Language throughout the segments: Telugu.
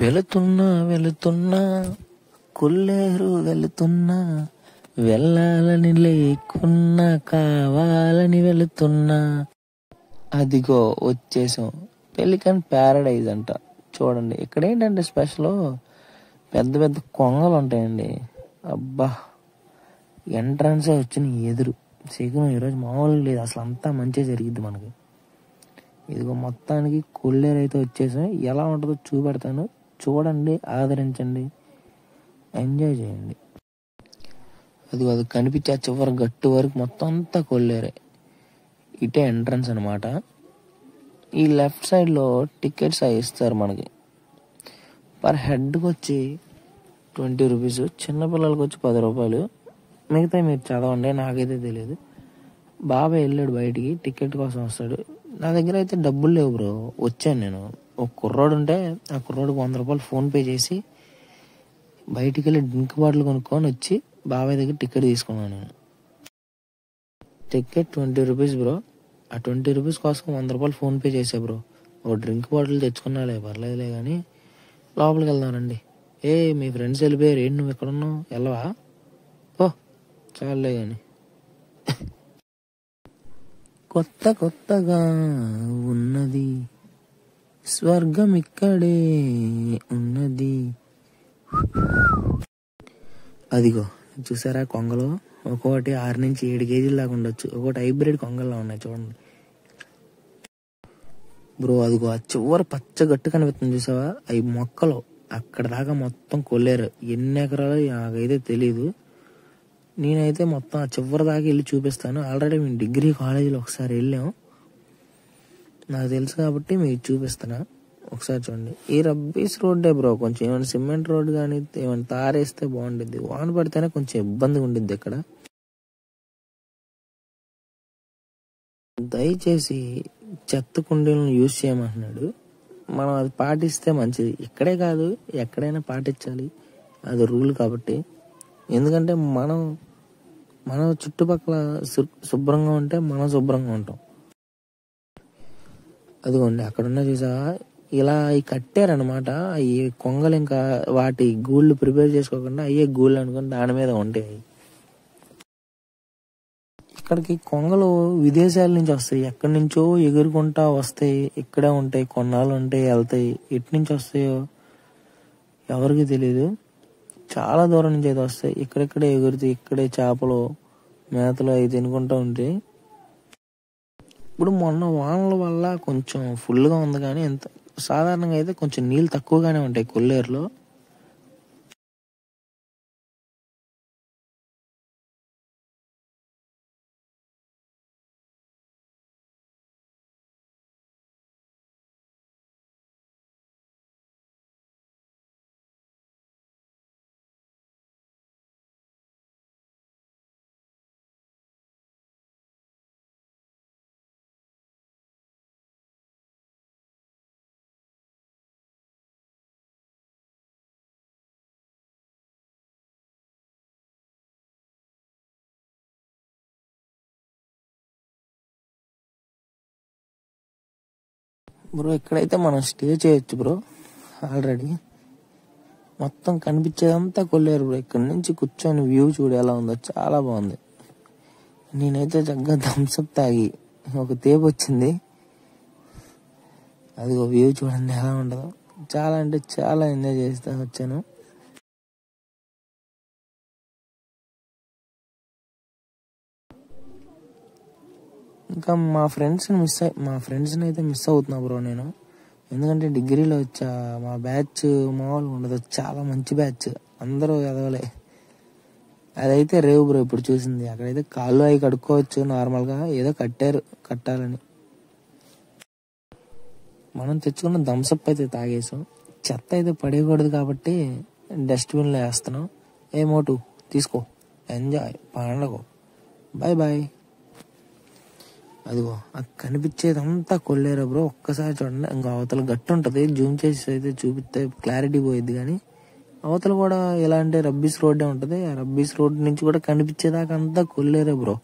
వెళుతున్నా వెళుతున్నా కొల్లేరు వెళుతున్నా, వెళ్ళాలని లేకున్నా కావాలని వెళుతున్నా. అదిగో వచ్చేసాం. పెలికన్ ప్యారడైజ్ అంట. చూడండి ఇక్కడ ఏంటంటే స్పెషల్ పెద్ద పెద్ద కొంగలు ఉంటాయండి. అబ్బా, ఎంట్రన్సే వచ్చిన ఎదురు శకునం ఈరోజు మామూలుగా లేదు. అసలు అంతా మంచిగా జరిగిద్ది మనకి. ఇదిగో మొత్తానికి కొల్లేరు అయితే వచ్చేసాం. ఎలా ఉంటుందో చూపెడతాను, చూడండి, ఆదరించండి, ఎంజాయ్ చేయండి. అదిగో అది కనిపించే చివరి గట్టు వరకు మొత్తం అంతా కొల్లేరే. ఇటే ఎంట్రన్స్ అనమాట. ఈ లెఫ్ట్ సైడ్లో టికెట్స్ అవి ఇస్తారు మనకి. పర్ హెడ్కి వచ్చి 20 రూపీస్, చిన్నపిల్లలకి వచ్చి 10 రూపాయలు. మిగతా మీరు చదవండి, నాకైతే తెలియదు. బాబాయ్ వెళ్ళాడు బయటికి, టికెట్ కోసం వస్తాడు. నా దగ్గర అయితే డబ్బులు లేవు బ్రో. వచ్చాను నేను. ఒక కుర్రోడు ఉంటే ఆ కుర్రోడికి 100 రూపాయలు ఫోన్పే చేసి బయటికి వెళ్ళి డ్రింక్ బాటిల్ కొనుక్కొని వచ్చి బాబాయ్ దగ్గర టికెట్ తీసుకున్నాను నేను. Ticket 20 rupees bro. ఆ 20 రూపీస్ కోసం 100 రూపాయలు ఫోన్పే చేసా బ్రో. ఓ డ్రింక్ బాటిల్ తెచ్చుకున్నాలే, పర్లేదులే కానీ లోపలికి వెళ్దానండి. మీ ఫ్రెండ్స్ వెళ్ళిపోయారు, ఏంటి నువ్వు ఎక్కడ ఉన్నావు? వెళ్ళవా? ఓ చాలే కానీ. కొత్త కొత్తగా ఉన్నది స్వర్గం ఇక్కడే ఉన్నది. అదిగో చూసారా కొంగలు? ఒక్కొక్కటి 6 నుంచి 7 కేజీలు దాకా ఉండొచ్చు. ఒకటి హైబ్రిడ్ కొంగల్లా ఉన్నాయి చూడండి బ్రో. అదిగో ఆ చివరి పచ్చ గట్టు కనిపిస్తుంది చూసావా? అవి మొక్కలు. అక్కడ దాకా మొత్తం కొల్లేరు. ఎన్ని ఎకరాలు నాకైతే తెలీదు. నేనైతే మొత్తం ఆ చివరి దాకా వెళ్ళి చూపిస్తాను. ఆల్రెడీ మేము డిగ్రీ కాలేజీలో ఒకసారి వెళ్ళాం, నాకు తెలుసు కాబట్టి మీకు చూపిస్తాను. ఒకసారి చూడండి. ఈ రబ్బీస్ రోడ్డే బ్రో. కొంచెం ఏమైనా సిమెంట్ రోడ్ కానీ ఏమైనా తారేస్తే బాగుండిద్ది. వాన పడితేనే కొంచెం ఇబ్బందిగా ఉండిద్ది ఇక్కడ. దయచేసి చెత్త కుండీలను యూజ్ చేయమంటున్నాడు. మనం అది పాటిస్తే మంచిది. ఇక్కడే కాదు, ఎక్కడైనా పాటించాలి. అది రూల్ కాబట్టి. ఎందుకంటే మన చుట్టుపక్కల శుభ్రంగా ఉంటే మనం శుభ్రంగా ఉంటాం. అదిగోండి అక్కడున్న చూసా ఇలా కట్టారనమాట. అవి కొంగలు ఇంకా వాటి గూళ్ళు ప్రిపేర్ చేసుకోకుండా అయ్యే గూళ్ళు అనుకుని దాని మీద ఉంటాయి. ఇక్కడికి కొంగలు విదేశాల నుంచి వస్తాయి, ఎక్కడి నుంచో ఎగురుకుంటా వస్తాయి, ఇక్కడే ఉంటాయి, కొన్నాళ్ళు ఉంటాయి, వెళ్తాయి. ఎటు నుంచి వస్తాయో ఎవరికి తెలియదు. చాలా దూరం నుంచి అయితే వస్తాయి. ఇక్కడెక్కడే ఎగురుతాయి, ఇక్కడే చేపలు మేతలు అవి తినుకుంటూ ఉంటాయి. ఇప్పుడు మొన్న వానల వల్ల కొంచెం ఫుల్గా ఉంది, కానీ ఎంత సాధారణంగా అయితే కొంచెం నీళ్ళు తక్కువగానే ఉంటాయి కొల్లేరులో. బ్రో ఇక్కడైతే మనం స్టే చేయొచ్చు బ్రో. ఆల్రెడీ మొత్తం కనిపించేదంతా కొల్లేరు బ్రో. ఇక్కడ నుంచి కూర్చొని వ్యూ చూడు ఎలా ఉందో, చాలా బాగుంది. నేనైతే చక్కగా థమ్స్అప్ తాగి ఒక తేపు వచ్చింది. అది ఒక వ్యూ చూడండి ఎలా ఉండదో. చాలా అంటే చాలా ఎంజాయ్ చేస్తా వచ్చాను. ఇంకా మా ఫ్రెండ్స్ని అయితే మిస్ అవుతున్నా బ్రో నేను. ఎందుకంటే డిగ్రీలో వచ్చా, మా బ్యాచ్ మామూలుగా ఉండదు, చాలా మంచి బ్యాచ్, అందరూ ఎదవలే. అదైతే రేవు బ్రో ఇప్పుడు చూసింది. అక్కడైతే కాళ్ళు అవి కడుక్కోవచ్చు నార్మల్గా, ఏదో కట్టాలని. మనం తెచ్చుకున్న థమ్స్అప్ అయితే తాగేసాం. చెత్త అయితే పడేయకూడదు కాబట్టి డస్ట్బిన్లో వేస్తున్నాం. మోటు తీసుకో, ఎంజాయ్ పండగ, బాయ్ బాయ్. అదిగో అది కనిపించేదంతా కొల్లేరు బ్రో. ఒక్కసారి చూడండి. ఇంకా అవతల గట్టు ఉంటుంది, జూమ్ చేసి అయితే చూపిస్తే క్లారిటీ పోయిద్ది. కానీ అవతల కూడా ఎలా అంటే రబ్బీస్ రోడ్డే ఉంటుంది. ఆ రబ్బీస్ రోడ్ నుంచి కూడా కనిపించేదాకా అంతా కొల్లేరే బ్రో.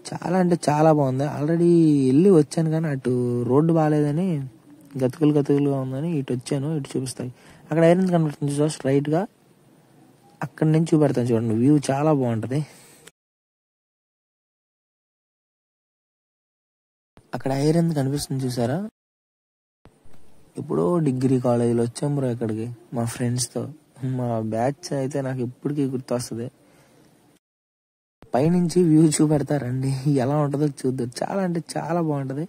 చాలా అంటే చాలా బాగుంది. ఆల్రెడీ వెళ్ళి వచ్చాను కానీ అటు రోడ్డు బాగాలేదని గతుకులు గతుకులుగా ఉందని ఇటు వచ్చాను, ఇటు చూపిస్తాయి. అక్కడ ఐరన్ కనబడుతుంది చూసా స్ట్రైట్గా, అక్కడి నుంచి చూపెడతాను చూడండి. వ్యూ చాలా బాగుంటుంది. అక్కడ ఐరన్ కనిపిస్తుంది చూసారా. ఇప్పుడు డిగ్రీ కాలేజీలో వచ్చాం బ్రో ఇక్కడికి మా ఫ్రెండ్స్తో. మా బ్యాచ్ అయితే నాకు ఇప్పటికీ గుర్తొస్తుంది. పైనుంచి వ్యూ చూపెడతారండి, ఎలా ఉంటుందో చూద్దాం. చాలా అంటే చాలా బాగుంటుంది.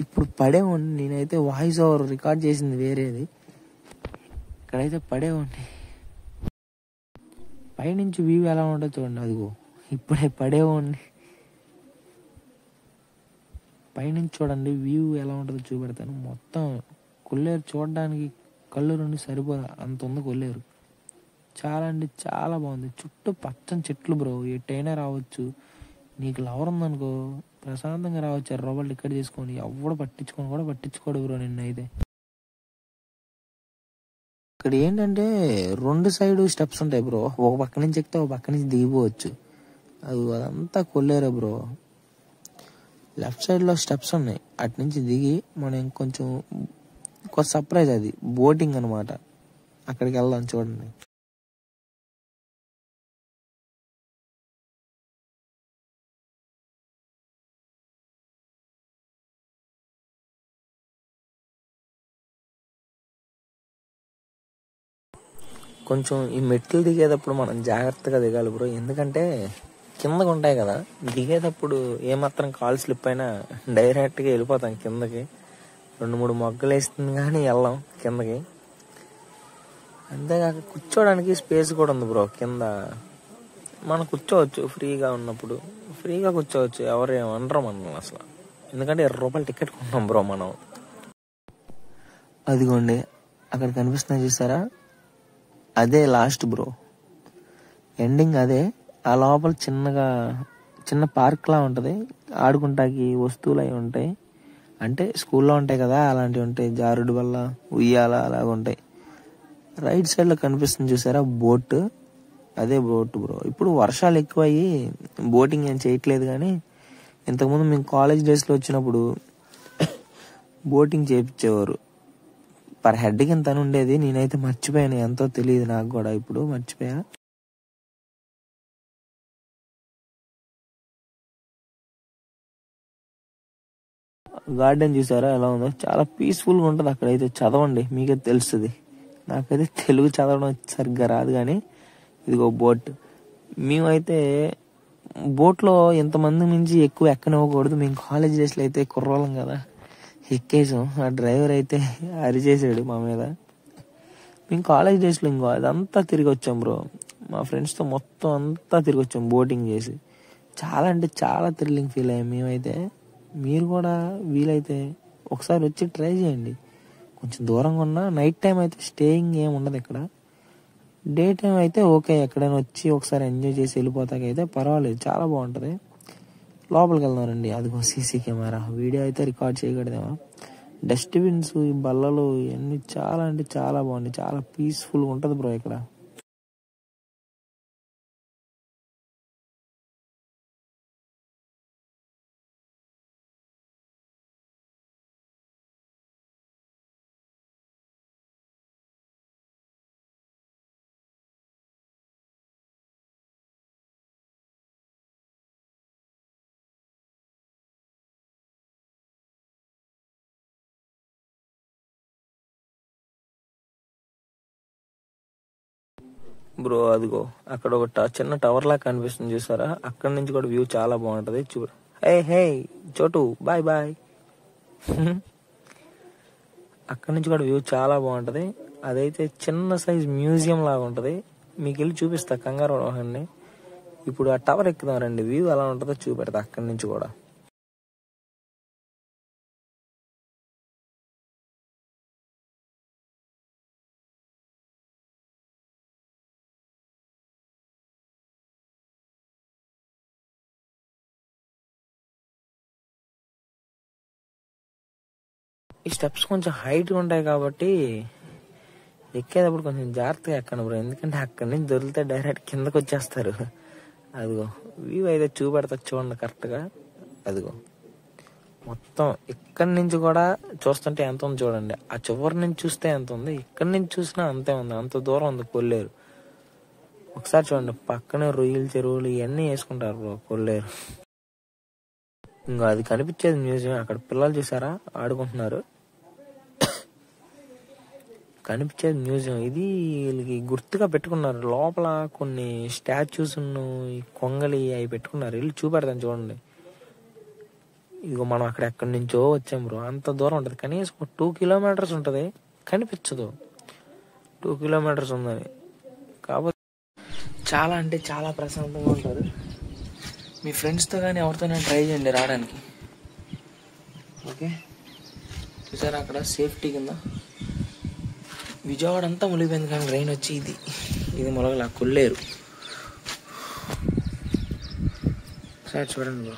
ఇప్పుడు పడేవండి, నేనైతే వాయిస్ ఓవర్ రికార్డ్ చేసింది వేరేది, ఇక్కడైతే పడేవండి. పైనుంచి వ్యూ ఎలా ఉంటుందో చూడండి. అదిగో ఇప్పుడే పడేవండి. పైనుంచి చూడండి వ్యూ ఎలా ఉంటుందో చూపెడతాను. మొత్తం కొల్లేరు చూడడానికి కళ్ళు రెండు సరిపోదా, అంత ఉంది కొల్లేరు. చాలా అంటే చాలా బాగుంది. చుట్టూ పచ్చని చెట్లు బ్రో, ఎట్టయినా రావచ్చు. నీకు లవర్ ఉందనుకో ప్రశాంతంగా రావచ్చు. రూపాయలు టికెట్ తీసుకొని, ఎవడు పట్టించుకోడు బ్రో నిన్నైతే. ఇక్కడ ఏంటంటే 2 సైడ్ స్టెప్స్ ఉంటాయి బ్రో. ఒక పక్క నుంచి ఎక్కితే ఒక పక్క నుంచి దిగిపోవచ్చు. అదంతా కొల్లేరే బ్రో. లెఫ్ట్ సైడ్లో స్టెప్స్ ఉన్నాయి, అటు నుంచి దిగి మనం కొంచెం సర్ప్రైజ్, అది బోటింగ్ అనమాట. అక్కడికి వెళ్దాం చూడండి. కొంచెం ఈ మెట్లు దిగేటప్పుడు మనం జాగ్రత్తగా దిగాలి బ్రో, ఎందుకంటే కిందకు ఉంటాయి కదా. దిగేటప్పుడు ఏమాత్రం కాల్ స్లిప్ అయినా డైరెక్ట్గా వెళ్ళిపోతాం కిందకి. 2-3 మొగ్గలు వేస్తుంది కానీ వెళ్ళాం కిందకి. అంతేకాక కూర్చోడానికి స్పేస్ కూడా ఉంది బ్రో కింద. మనం కూర్చోవచ్చు, ఫ్రీగా ఉన్నప్పుడు ఫ్రీగా కూర్చోవచ్చు. ఎవరు ఏమనరు మనం అసలు, ఎందుకంటే 20 రూపాయలు టికెట్ కొన్నాం బ్రో మనం. అదిగోండి అక్కడ కనిపిస్తున్నాయి చూసారా, అదే లాస్ట్ బ్రో, ఎండింగ్ అదే. ఆ లోపల చిన్న పార్క్ లా ఉంటుంది, ఆడుకుంటాకి వస్తువులు అవి ఉంటాయి. అంటే స్కూల్లో ఉంటాయి కదా అలాంటివి ఉంటాయి, జారుడు వల్ల ఉయ్యాల అలాగ ఉంటాయి. రైట్ సైడ్ లో కనిపిస్తుంది చూసారా బోట్, అదే బోట్ బ్రో. ఇప్పుడు వర్షాలు ఎక్కువయ్యి బోటింగ్ ఏం చేయట్లేదు, కానీ ఇంతకుముందు మేము కాలేజ్ డేస్లో వచ్చినప్పుడు బోటింగ్ చేయించేవారు. పర్ హెడ్కి ఇంత ఉండేది. నేనైతే మర్చిపోయాను, ఎంతో తెలియదు నాకు కూడా, ఇప్పుడు మర్చిపోయా. గార్డెన్ చూసారా ఎలా ఉందో, చాలా పీస్ఫుల్గా ఉంటుంది అక్కడైతే. చదవండి మీకే తెలుస్తుంది. నాకైతే తెలుగు చదవడం సరిగ్గా రాదు, కానీ ఇదిగో బోట్. మేమైతే బోట్లో ఇంతమంది నుంచి ఎక్కువ ఎక్కనివ్వకూడదు. మేము కాలేజ్ డేస్లో అయితే కుర్రోళ్ళం కదా, ఎక్కేసాం. ఆ డ్రైవర్ అయితే అరిచేసాడు మా మీద. మేము కాలేజ్ డేస్లో ఇంకో అదంతా తిరిగి వచ్చాం బ్రో, మా ఫ్రెండ్స్తో మొత్తం అంతా తిరిగి వచ్చాం బోటింగ్ చేసి. చాలా అంటే చాలా థ్రిల్లింగ్ ఫీల్ అయ్యాం మేమైతే. మీరు కూడా వీలైతే ఒకసారి వచ్చి ట్రై చేయండి. కొంచెం దూరంగా ఉన్నా నైట్ టైం అయితే స్టేయింగ్ ఏమి ఉండదు ఇక్కడ. డే టైం అయితే ఓకే, ఎక్కడైనా వచ్చి ఒకసారి ఎంజాయ్ చేసి వెళ్ళిపోతాకైతే పర్వాలేదు, చాలా బాగుంటుంది. లోపలికి వెళ్దామండి. అదిగో సీసీ కెమెరా, వీడియో అయితే రికార్డ్ చేయకూడదేమో. డస్ట్బిన్స్, ఈ బల్లలు ఇవన్నీ చాలా అంటే చాలా బాగుంది. చాలా పీస్ఫుల్గా ఉంటుంది బ్రో ఇక్కడ. బ్రో అదిగో అక్కడ ఒక చిన్న టవర్ లాగా కనిపిస్తుంది చూసారా, అక్కడ నుంచి కూడా వ్యూ చాలా బాగుంటది. హే హే చోటు బాయ్ బాయ్. అక్కడ నుంచి కూడా వ్యూ చాలా బాగుంటది. అదైతే చిన్న సైజ్ మ్యూజియం లాగా ఉంటది. మీకు వెళ్ళి చూపిస్తా, కంగారు పడకండి. ఇప్పుడు ఆ టవర్ ఎక్కుదాం రండి, వ్యూ ఎలా ఉంటుందో చూపెడతా అక్కడి నుంచి కూడా. ఈ స్టెప్స్ కొంచెం హైట్గా ఉంటాయి కాబట్టి ఎక్కేటప్పుడు కొంచెం జాగ్రత్తగా ఎక్కండి బ్రో, ఎందుకంటే అక్కడి నుంచి దొరికితే డైరెక్ట్ కిందకు వచ్చేస్తారు. అదిగో వ్యూ అయితే చూపెడతా చూడండి కరెక్ట్గా. అదిగో మొత్తం ఇక్కడి నుంచి కూడా చూస్తుంటే ఎంత ఉంది చూడండి. ఆ చివరి నుంచి చూస్తే ఎంత ఉంది, ఇక్కడి నుంచి చూసినా అంతే ఉంది. అంత దూరం ఉంది కొల్లేరు. ఒకసారి చూడండి, పక్కనే రొయ్యల చెరువులు ఇవన్నీ వేసుకుంటారు బ్రో కొల్లేరు. ఇంకా అది కనిపించేది మ్యూజియం. అక్కడ పిల్లలు చూసారా ఆడుకుంటున్నారు, కనిపించేది మ్యూజియం. ఇది వీళ్ళకి గుర్తుగా పెట్టుకున్నారు. లోపల కొన్ని స్టాచ్యూస్ కొంగలి అవి పెట్టుకున్నారు. వీళ్ళు చూపెడతాను చూడండి. ఇదిగో మనం అక్కడ ఎక్కడి నుంచో వచ్చాం బ్రో. అంత దూరం ఉంటుంది, కనీసం 2 కిలోమీటర్స్ ఉంటుంది, కనిపించదు 2 కిలోమీటర్స్ ఉందని. కాబట్టి చాలా అంటే చాలా ప్రశాంతంగా ఉంటుంది. మీ ఫ్రెండ్స్తో కానీ ఎవరితోనే ట్రై చేయండి రావడానికి. ఓకే, చూసారా అక్కడ సేఫ్టీ కింద విజయవాడ అంతా మునిగిపోయింది, కానీ రైన్ వచ్చి ఇది మొలగల కొల్లేరు. ఒకసారి చూడండి బ్రో,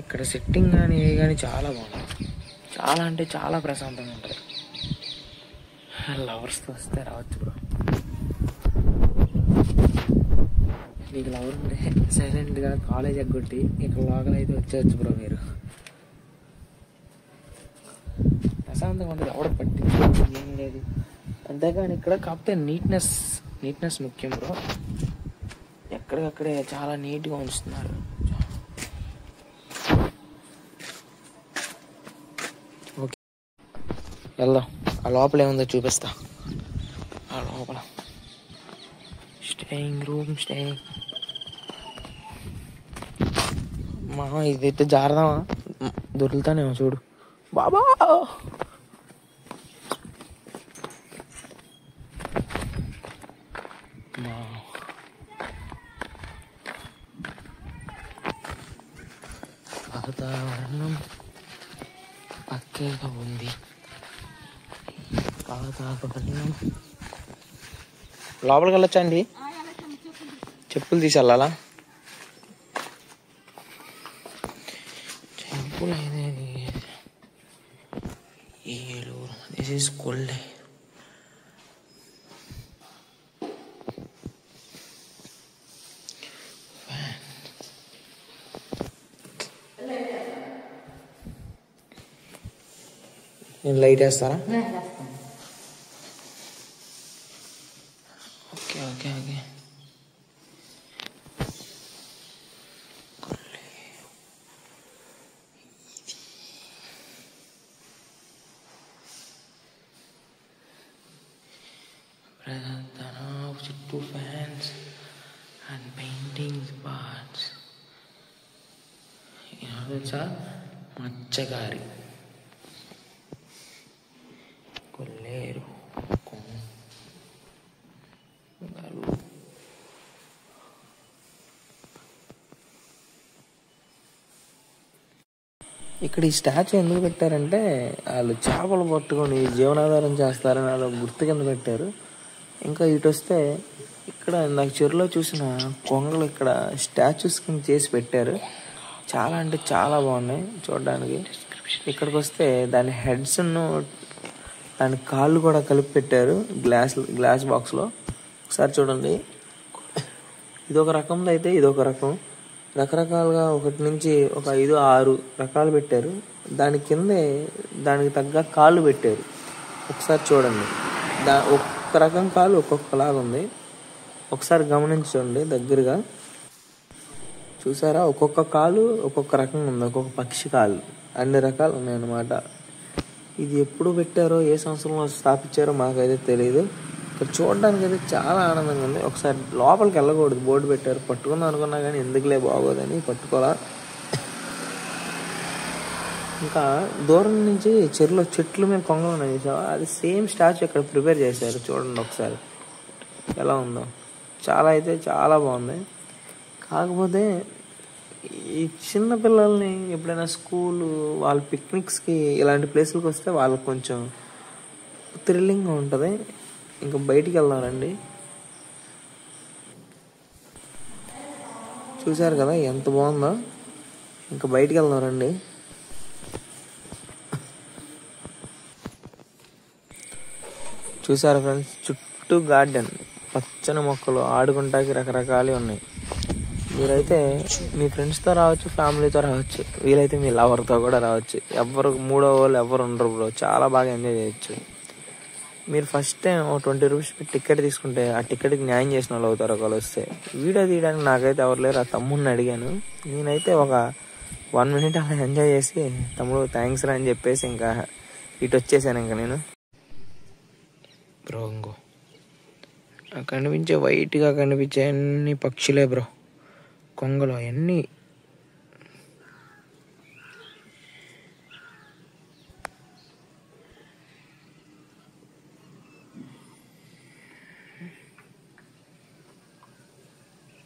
ఇక్కడ సెట్టింగ్ కానీ ఏ కానీ చాలా బాగుంటుంది. చాలా అంటే చాలా ప్రశాంతంగా ఉంటుంది. లవర్స్తో వస్తే రావచ్చు బ్రో. మీకు లవర్ ఉంటే సైలెంట్గా కాలేజ్ ఎగ్గొట్టి ఇక్కడ లోకల్ అయితే వచ్చేయచ్చు బ్రో. మీరు ప్రశాంతంగా ఉంటుంది, ఎవడ పట్టించుకోవచ్చు ఏం లేదు. అంతేగాని ఇక్కడ కాకపోతే నీట్నెస్ ముఖ్యం బ్రో. ఎక్కడికక్కడే చాలా నీట్గా ఉంచుతున్నారు. ఓకే, వెళ్దాం. ఆ లోపల ఏముందో చూపిస్తా. ఆ లోపల స్టేయింగ్ రూమ్ మా ఇదైతే జారదామా, దొరుకుతానేమో చూడు బాబా. వాతావరణం పక్కేగా ఉంది. వాతావరణం లోపలికి వెళ్ళొచ్చండి, చెప్పులు తీసి వెళ్ళాలా? చెప్పులు అయితే ఏలూరు, దిస్ ఈస్ కొల్లేరు. నేను లైట్ వేస్తారా? Okay okay okay. చుట్టూ ఫ్యాన్స్ అండ్ పెయింటింగ్స్ పార్ట్స్. తెలుసా, మత్స్యకారి కొల్లేరు. ఇక్కడ ఈ స్టాచ్యూ ఎందుకు పెట్టారంటే వాళ్ళు చేపలు పట్టుకొని జీవనాధారం చేస్తారని వాళ్ళు గుర్తు కింద పెట్టారు. ఇంకా ఇటు వస్తే ఇక్కడ నాకు చెరువులో చూసిన కొంగలు ఇక్కడ స్టాచ్యూస్ కింద చేసి పెట్టారు. చాలా అంటే చాలా బాగున్నాయి చూడడానికి. ఇక్కడికి వస్తే దాని హెడ్స్ దాని కాళ్ళు కూడా కలిపి పెట్టారు గ్లాస్ బాక్స్లో. ఒకసారి చూడండి, ఇదొక రకంలో అయితే ఇదొక రకం. రకరకాలుగా 1 నుంచి 5, 6 రకాలు పెట్టారు. దాని కిందే దానికి తగ్గ కాళ్ళు పెట్టారు. ఒకసారి చూడండి, ఒక్కొక్క రకం కాళ్ళు ఒక్కొక్కలాగా ఉంది. ఒకసారి గమనించి చూడండి దగ్గరగా. చూసారా, ఒక్కొక్క కాలు ఒక్కొక్క రకంగా ఉంది, ఒక్కొక్క పక్షి కాళ్ళు అన్ని రకాలు ఉన్నాయన్నమాట. ఇది ఎప్పుడు పెట్టారో ఏ సంవత్సరంలో స్థాపించారో మాకైతే తెలియదు. ఇక్కడ చూడడానికి అయితే చాలా ఆనందంగా ఉంది. ఒకసారి లోపలికి వెళ్ళకూడదు, బోర్డు పెట్టారు. పట్టుకుందాం అనుకున్నా కానీ ఎందుకులే బాగోదని పట్టుకోవాలా. ఇంకా దూరం నుంచి చెరువులో చెట్లు మీద కొంగలు ఉన్నాయి చూసావా, అది సేమ్ స్టాచ్యూ ఇక్కడ ప్రిపేర్ చేశారు. చూడండి ఒకసారి ఎలా ఉందో. చాలా అయితే చాలా బాగుంది. కాకపోతే ఈ చిన్న పిల్లల్ని ఎప్పుడైనా స్కూలు వాళ్ళ పిక్నిక్స్కి ఇలాంటి ప్లేసులకు వస్తే వాళ్ళకి కొంచెం థ్రిల్లింగ్గా ఉంటుంది. ఇంకా బయటికి వెళ్దాం రండి. చూసారు కదా ఎంత బాగుందో. ఇంకా బయటికి వెళ్దాం రండి. చూసారు ఫ్రెండ్స్, చుట్టూ గార్డెన్, పచ్చని మొక్కలు, ఆడుకుంటాకి రకరకాలు ఉన్నాయి. మీరైతే మీ ఫ్రెండ్స్తో రావచ్చు, ఫ్యామిలీతో రావచ్చు, వీలైతే మీ లవర్తో కూడా రావచ్చు. ఎవరు మూడో వాళ్ళు ఎవరు ఉండరు బ్రో. చాలా బాగా ఎంజాయ్ చేయొచ్చు. మీరు ఫస్ట్ టైం 20 రూపీస్ టికెట్ తీసుకుంటే ఆ టికెట్కి న్యాయం చేసిన వాళ్ళు అవుతారు. ఒకవేళ వస్తే వీడియో తీయడానికి నాకైతే ఎవరు లేరు. ఆ తమ్ముడిని అడిగాను. నేనైతే ఒక 1 minute అలా ఎంజాయ్ చేసి తమ్ముడు థ్యాంక్స్ రా అని చెప్పేసి ఇంకా ఇటు వచ్చేసాను. ఇంకా నేను బ్రో ఇంకో కనిపించే వైట్గా కనిపించే అన్ని పక్షులే బ్రో. కొంగలు అవన్నీ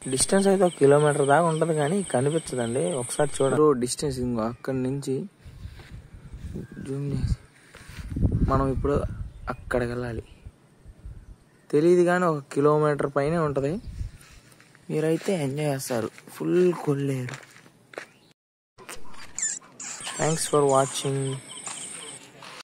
డిస్టెన్స్ అయితే 1 kilometer దాకా ఉంటుంది కానీ కనిపించదండి. ఒకసారి చూడరు డిస్టెన్స్. ఇంకో అక్కడి నుంచి జూమ్ చేసి మనం ఇప్పుడు అక్కడికి వెళ్ళాలి. తెలియదు కానీ 1 kilometer పైనే ఉంటుంది. మీరైతే ఎంజాయ్ చేస్తారు. Full Kolleru. Thanks for watching.